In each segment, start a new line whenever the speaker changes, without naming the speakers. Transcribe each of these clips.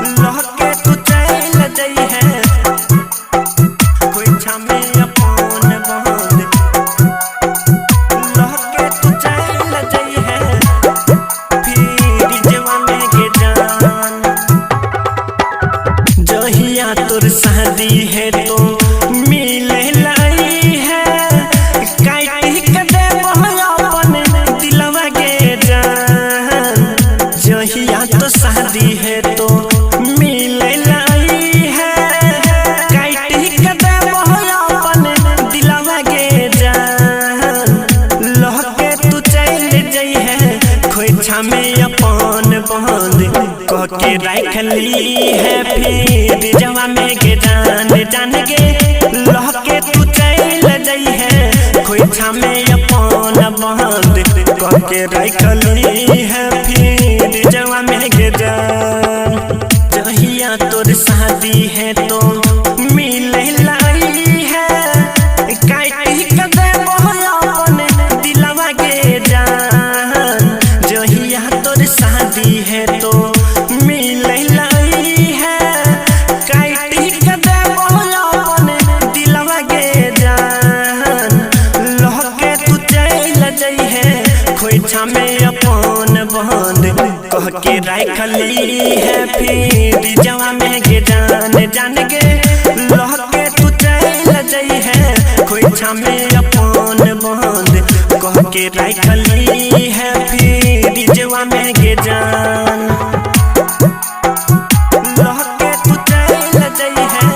लहके तू चल जाई है कोई छामे अपन बंद लहके तू चल जाई है फिर जवाने के जान जहिया तोर शादी है तो मिले लाई है काटी के देबो अपन दिलवा के जान जहिया तो शादी है तो मिले लाई है काटी के देबो अपन दिलवा के जान लहके तू चल जाई है खोइछा में अपन बंद कह के रख ली है फिर जवा में के जान जान के लहके तू चल जाई है खोइछा में अपन बंद कह के रख ली है फिर जवा में के जान जहिया तोर शादी है तो मिले लाई है काटी के देबो अपन दिलवा के जान जहिया तोर शादी है तो मिले लाई है काटी के देबो अपन दिलवा के जान लहके तू चल जाई है खोइछा में अपन बंद कह के रख ली है फिर जवा में के जान जान के लहके तू चल जाई है खोइछा में अपन बंद कह के रख ली है फिर जवा में के जान लहके तू चल जाई है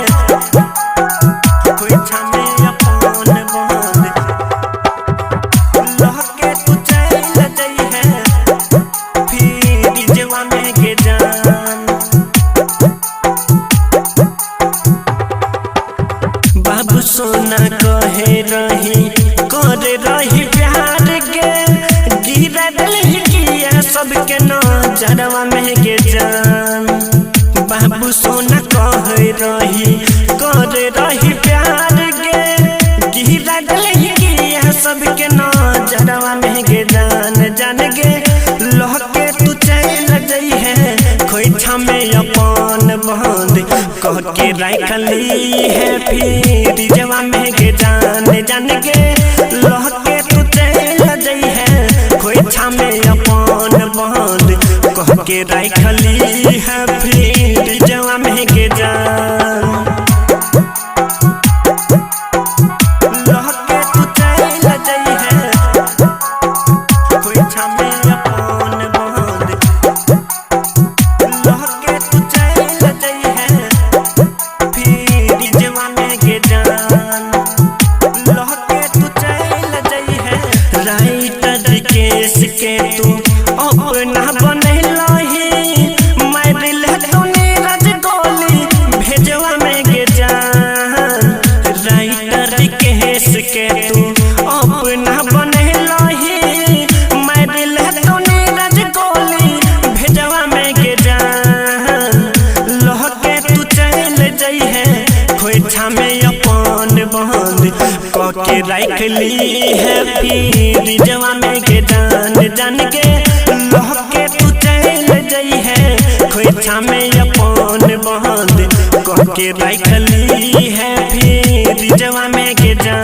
खोइछा में अपन बंद लहके तू चल जाई है फिर जवा में के जान बाबू सोना कहे रही कर रही प्यार के गिरा दिल किया सबके नजरवा में के जान बाबू सोना कहे रही कर रही प्यार के गिरा दिल किया सबके नजरवा में के जान जान के लहके तू चल जाई है खोइछा में अपन बंद कह के रख ली है फिर जवा में के जान जान के लहके तू चल जाई है खोइछा में अपन बंद कह के रख ली है फिर जवा में के जान लहके तू चल जाई है खोइछा में अपन बंद लहके तू चल जाई है फिर जवा में के जान लहके तू चल जाई है राइटर केस के तू अपना बनैलही मार ले तू नीरज गोली भेजवा में के जान राइटर केस के तू अपना बनैलही मार ले तू नीरज गोली भेजवा में के जान लहके तू चल जाई है खोइछा में अपन बंद कह के रख ली है फिर जवा में के जान जान के लहके तू चल जाई है खोइछा में अपन बंद कह के रख ली है फिर जवा में के